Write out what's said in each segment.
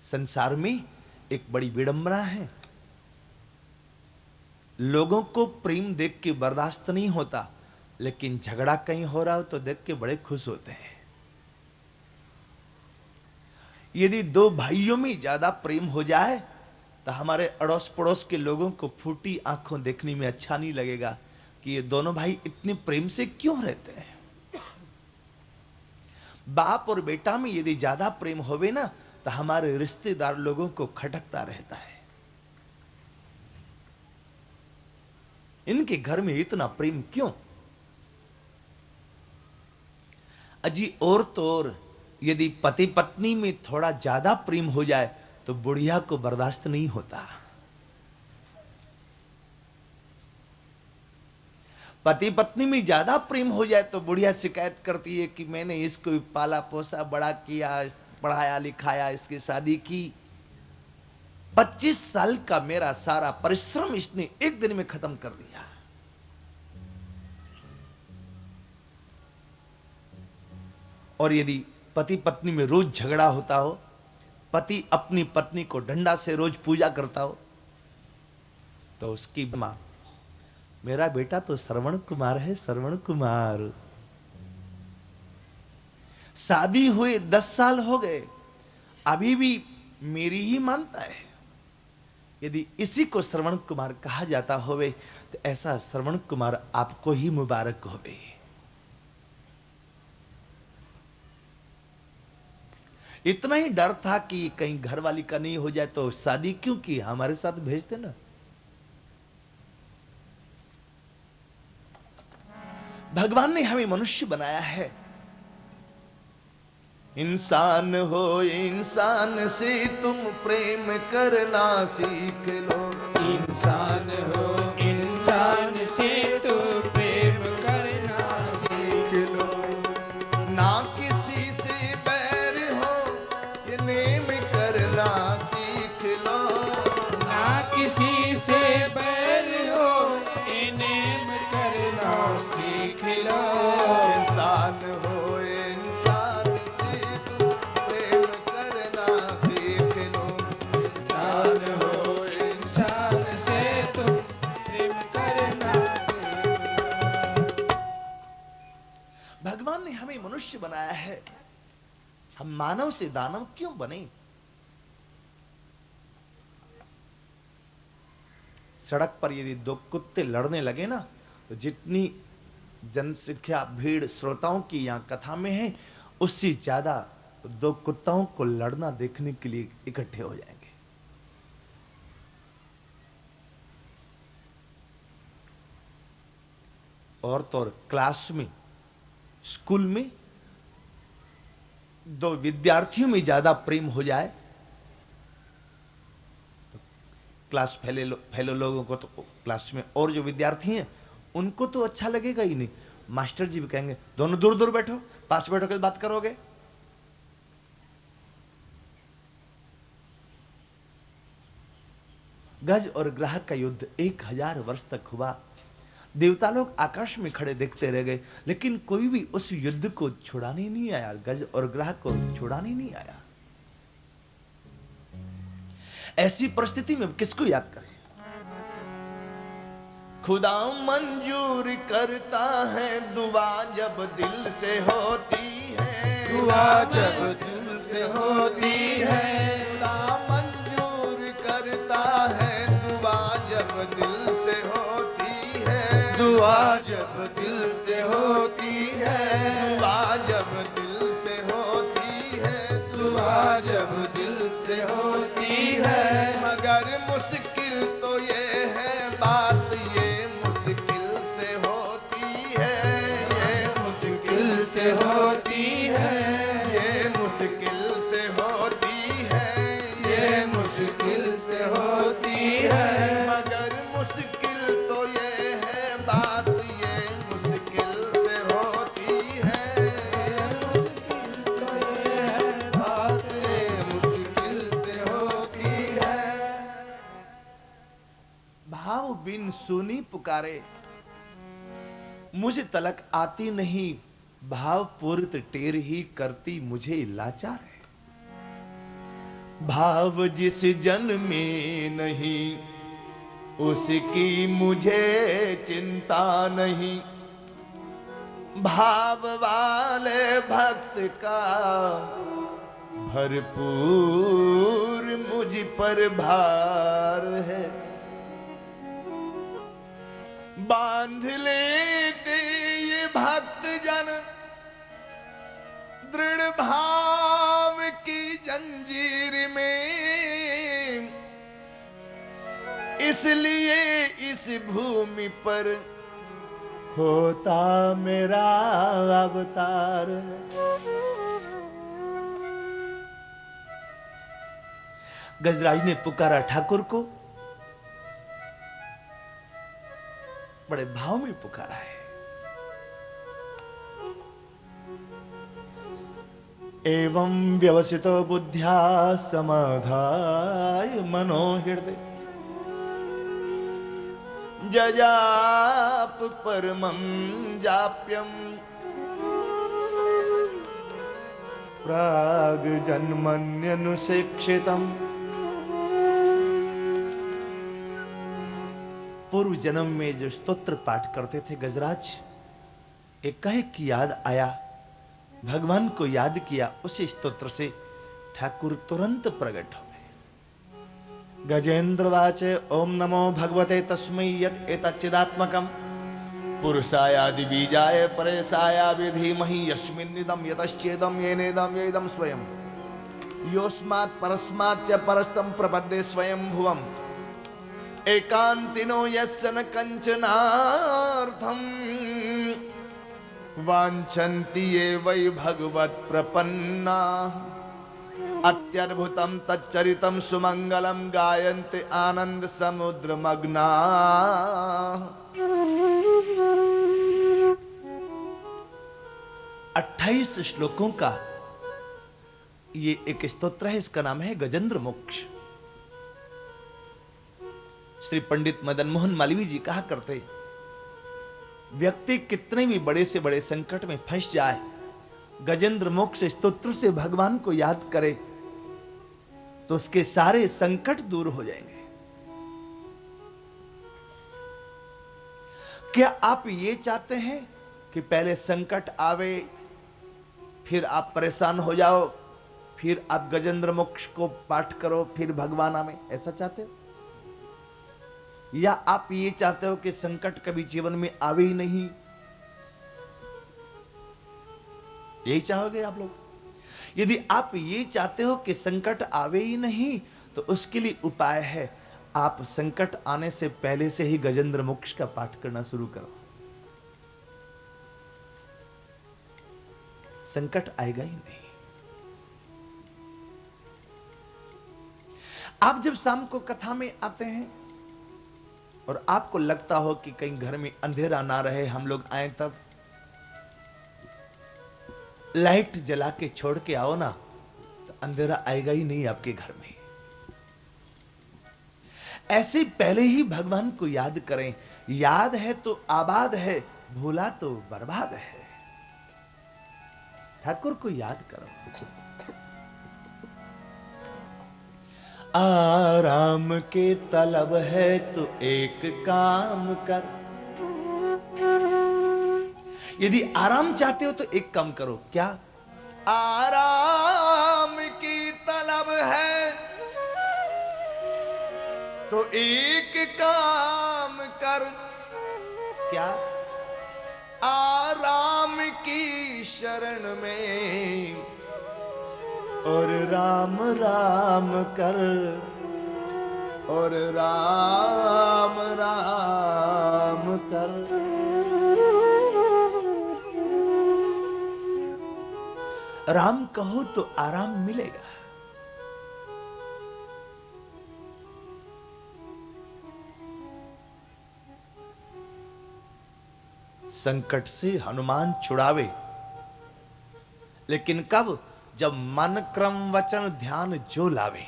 संसार में एक बड़ी विडंबना है। लोगों को प्रेम देख के बर्दाश्त नहीं होता, लेकिन झगड़ा कहीं हो रहा हो तो देख के बड़े खुश होते हैं। यदि दो भाइयों में ज्यादा प्रेम हो जाए तो हमारे अड़ोस पड़ोस के लोगों को फूटी आंखों देखने में अच्छा नहीं लगेगा कि ये दोनों भाई इतने प्रेम से क्यों रहते हैं। बाप और बेटा में यदि ज्यादा प्रेम होवे ना तो हमारे रिश्तेदार लोगों को खटकता रहता है। इनके घर में इतना प्रेम क्यों? अजी और तो और यदि पति पत्नी में थोड़ा ज्यादा प्रेम हो जाए तो बुढ़िया को बर्दाश्त नहीं होता। पति पत्नी में ज्यादा प्रेम हो जाए तो बुढ़िया शिकायत करती है कि मैंने इसको पाला पोसा, बड़ा किया, पढ़ाया लिखाया, इसकी शादी की, 25 साल का मेरा सारा परिश्रम इसने एक दिन में खत्म कर दिया। और यदि पति पत्नी में रोज झगड़ा होता हो, पति अपनी पत्नी को डंडा से रोज पूजा करता हो, तो उसकी मां, मेरा बेटा तो श्रवण कुमार है, श्रवण कुमार, शादी हुए 10 साल हो गए, अभी भी मेरी ही मानता है। यदि इसी को श्रवण कुमार कहा जाता होवे तो ऐसा श्रवण कुमार आपको ही मुबारक होवे। इतना ही डर था कि कहीं घर वाली का नहीं हो जाए तो शादी क्यों की, हमारे साथ भेजते ना। भगवान ने हमें मनुष्य बनाया है। इंसान हो इंसान से तुम प्रेम करना सीख लो। इंसान हो इंसान से तू प्रेम करना सीख लो। ना किसी से बैर हो ये नेम करना सीख लो। ना किसी से बैर हो ये नेम करना सीख लो। इंसान हो इंसान से तुम प्रेम करना सीख लो। इंसान हो इंसान से तू प्रेम करना सीख लो। भगवान ने हमें मनुष्य बनाया है, हम मानव से दानव क्यों बने? सड़क पर यदि दो कुत्ते लड़ने लगे ना तो जितनी जनसंख्या भीड़ श्रोताओं की यहां कथा में है, उससे ज्यादा दो कुत्ताओं को लड़ना देखने के लिए इकट्ठे हो जाएंगे। और तो और क्लास में, स्कूल में दो विद्यार्थियों में ज्यादा प्रेम हो जाए तो क्लास फेलो लोगों को तो, क्लास में और जो विद्यार्थी हैं उनको तो अच्छा लगेगा ही नहीं। मास्टर जी भी कहेंगे दोनों दूर दूर बैठो, पास बैठो के बात करोगे। गज और ग्रह का युद्ध 1000 वर्ष तक हुआ। देवता लोग आकाश में खड़े देखते रह गए, लेकिन कोई भी उस युद्ध को छुड़ाने नहीं आया, गज और ग्रह को छुड़ाने नहीं आया। ऐसी परिस्थिति में किसको याद करें? खुदा मंजूर करता है दुआ जब दिल से होती है। दुआ जब दिल से होती है। खुदा मंजूर करता है दुआ जब दिल से होती है। दुआ जब दिल से होती है। दुआ जब दिल से होती है। दुआ जब दिल से होती है। मगर मुश्किल तो ये है बात, ये मुश्किल से होती है। ये मुश्किल से होती है। ये मुश्किल से होती है। ये मुश्किल से होती है। मगर मुश्किल तो ये है बात, ये मुश्किल से होती है। मुश्किल तो ये है बात, ये मुश्किल से होती है। भाव बिन सुनी पुकारे, मुझे तलक आती नहीं, भाव पूरित टेर ही करती मुझे लाचार है। भाव जिस जन में नहीं, उसकी मुझे चिंता नहीं। भाव वाले भक्त का भरपूर मुझ पर भार है। बांध लेते ये भक्त जन दृढ़ भाव की जंजीर में, इसलिए इस भूमि पर होता मेरा अवतार है। गजराज ने पुकारा ठाकुर को, बड़े भाव में पुकारा है। एवं व्यवसितो बुद्ध्या समाधाय मनो हृदय, जजाप परमं जाप्यम प्राग जन्मन्यनुशिक्षितम्। पूर्व जन्म में जो स्तोत्र पाठ करते थे गजराज, एक कहे की याद आया, भगवान को याद किया, उसी स्तोत्र से ठाकुर तुरंत प्रकट हो गए। गजेंद्र वाचे ओम नमो भगवते तस्मै यत् एतच्चिदात्मकम् पुरुषायादि बीजाय परेशाया विधीमहि यस्मिन्निदं यतश्चेदं येनेदं येदं स्वयं योस्मात् परस्मात् च परस्तं प्रपद्ये स्वयं भुवम् एकांतिनो यस्य न कंचनार्थम् वांछन्ति ये वै भगवत प्रपन्ना। अत्यद्भुतम तच्चरितम सुमंगलम गायन्ते आनंद समुद्र मग्ना। 28 श्लोकों का ये एक स्तोत्र है, इसका नाम है गजेंद्र मोक्ष। श्री पंडित मदन मोहन मालवीय जी कहा करते, व्यक्ति कितने भी बड़े से बड़े संकट में फंस जाए, गजेंद्र मोक्ष स्तोत्र से भगवान को याद करे तो उसके सारे संकट दूर हो जाएंगे। क्या आप ये चाहते हैं कि पहले संकट आवे, फिर आप परेशान हो जाओ, फिर आप गजेंद्र मोक्ष को पाठ करो, फिर भगवान आवे? ऐसा चाहते हो? या आप ये चाहते हो कि संकट कभी जीवन में आवे ही नहीं? यही चाहोगे आप लोग? यदि आप ये चाहते हो कि संकट आवे ही नहीं, तो उसके लिए उपाय है, आप संकट आने से पहले से ही गजेंद्र मोक्ष का पाठ करना शुरू करो। संकट आएगा ही नहीं। आप जब शाम को कथा में आते हैं और आपको लगता हो कि कहीं घर में अंधेरा ना रहे, हम लोग आए, तब लाइट जला के छोड़ के आओ ना, तो अंधेरा आएगा ही नहीं आपके घर में। ऐसे पहले ही भगवान को याद करें। याद है तो आबाद है, भूला तो बर्बाद है। ठाकुर को याद करो। आराम के तलब है तो एक काम कर। यदि आराम चाहते हो तो एक काम करो। क्या? आराम की तलब है तो एक काम कर। क्या? आराम की शरण में और राम राम कर, और राम राम कर। राम कहो तो आराम मिलेगा। संकट से हनुमान छुड़ावे, लेकिन कब? जब मन क्रम वचन ध्यान जो लावे।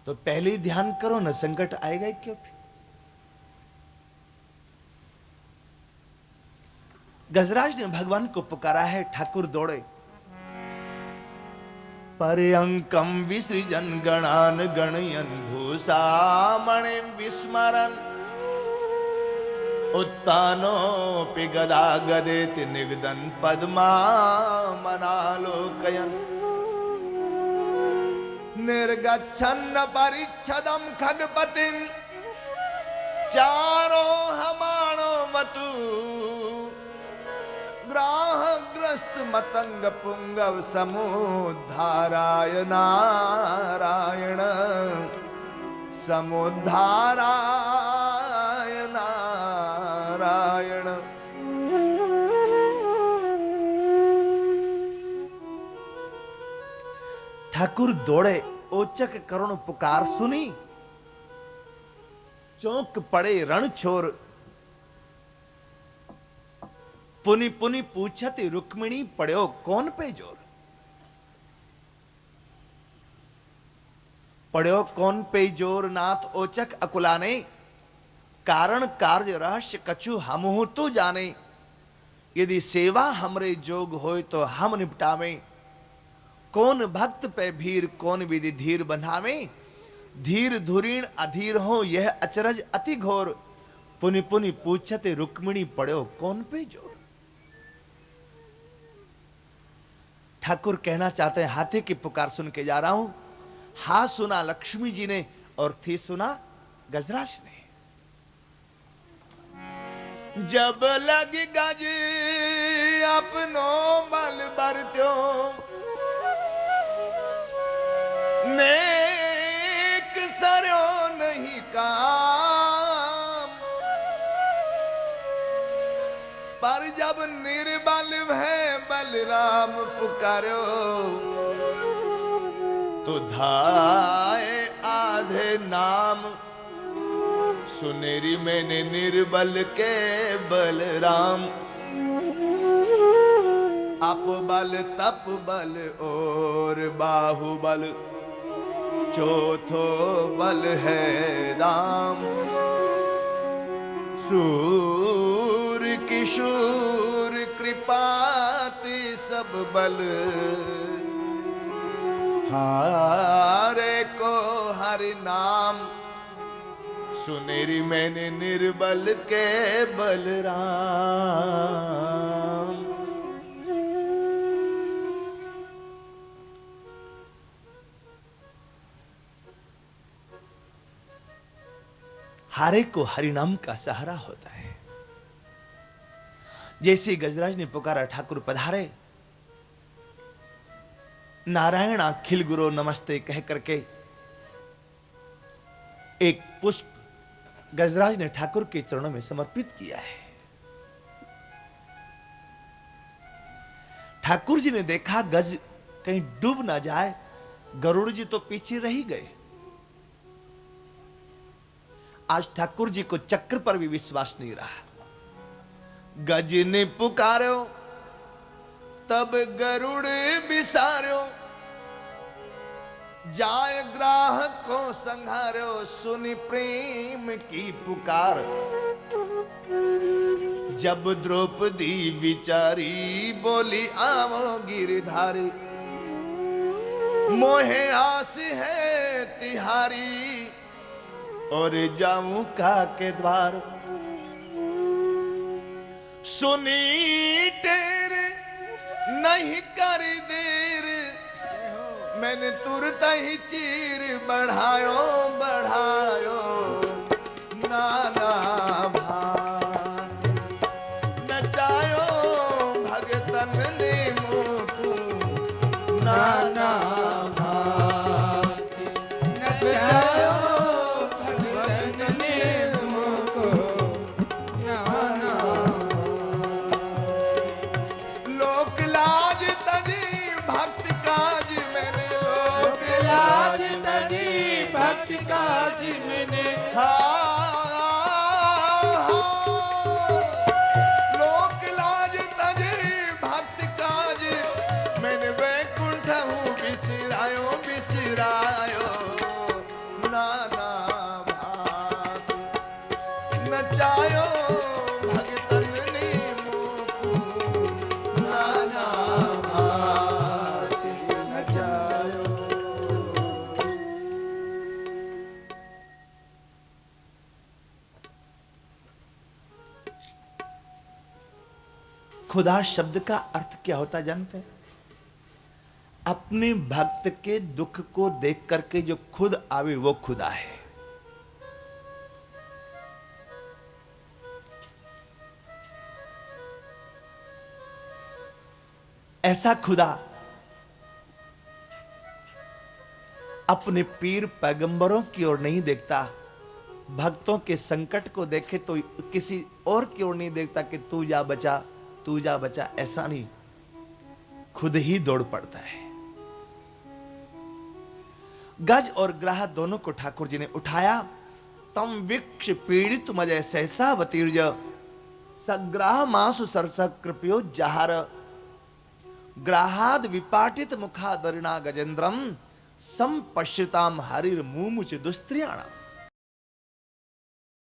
तो पहले ही ध्यान करो ना, संकट आएगा ही क्यों? गजराज ने भगवान को पुकारा है, ठाकुर दौड़े। पर्यंकम विसृजन गणान गणयन भूषा मणिम विस्मरन उत्तानोऽपि गदा गदेति निगदन पद्मा मनालोकयन निर्गच्छन्न परिच्छदम खगपतिम चारो हमाणो मतु ग्राहग्रस्त मतंग पुंगव समुद्धाराय नारायण समुद्धाराय नारायण। ठाकुर दौड़े, ओचक करुण पुकार सुनी, चौंक पड़े रण छोर। पुनि पुनि पूछत रुक्मिणी पड़ो कौन पे जोर। पड़ो कौन पे जोर नाथ ओचक अकुलाने, कारण कार्य रहस्य कछु हमहु तो जाने। यदि सेवा हमरे जोग होय तो हम निपटावे, कौन भक्त पे भीर कौन विधि धीर बंधावे। धीर धुरीण अधीर हो यह अचरज अति घोर, पुनि पुनि पूछत रुक्मिणी पड़ो कौन पे जोर। ठाकुर कहना चाहते हैं हाथी की पुकार सुन के जा रहा हूं। हा सुना लक्ष्मी जी ने और थी सुना गजराज ने। जब लग गज अपनो बल बरत्यो, नेक सरयो नहीं काम। पर जब निर्बल है बलराम पुकारो, तो धाए आधे नाम। सुनेरी मैंने निर्बल के बलराम, अप बल तप बल और बाहुबल, चौथो बल है राम। सूर किशोर कृपाति सब बल, हारे को हरि नाम। सुनेरी मैंने निर्बल के बलराम। हारे को हरिनाम का सहारा होता है। जैसे गजराज ने पुकारा, ठाकुर पधारे। नारायण अखिल गुरु नमस्ते कह करके एक पुष्प गजराज ने ठाकुर के चरणों में समर्पित किया है। ठाकुर जी ने देखा गज कहीं डूब ना जाए, गरुड़ जी तो पीछे रह ही गए। आज ठाकुर जी को चक्र पर भी विश्वास नहीं रहा। गज ने पुकारो तब गरुड़ बिसारो, जाय ग्राहक को संहारो। सुनि प्रेम की पुकार, जब द्रौपदी विचारी बोली आवो गिरधारी। मोहे आस है तिहारी, और जाऊं का के द्वार। सुनी तेरे नहीं कर देर, मैंने तुरंत ही चीर बढ़ायो बढ़ायो। नाना भान नचायो भगतन ने मोकू, नाना भान नचायो भगतन ने मोकू, नाना। लोक लाज तजी भक्त काज मैंने, लोक लाज तजी भक्त काज मैंने। लोक लाज तजी भक्त काज मैंने, वैकुंठ हूँ बिसरायो बिसरायो। नाना भात नचायो भगतन ने मोकू, नाना भात नचायो। खुदा शब्द का अर्थ क्या होता है जानते हैं? अपने भक्त के दुख को देख करके जो खुद आवे वो खुदा है। ऐसा खुदा अपने पीर पैगंबरों की ओर नहीं देखता, भक्तों के संकट को देखे तो किसी और की ओर नहीं देखता कि तू जा बचा, तू जा बचा, ऐसा नहीं, खुद ही दौड़ पड़ता है। गज और ग्राह दोनों को ठाकुर जी ने उठाया। तम विक्ष पीड़ित मजय सहसा वतीर्ज सग्राह मासु सरस कृपयो जहार ग्राहाद विपाटित मुखादरिणा गजेंद्रम संपश्यताम हरिर मुमुच दुस्त्रियाणम।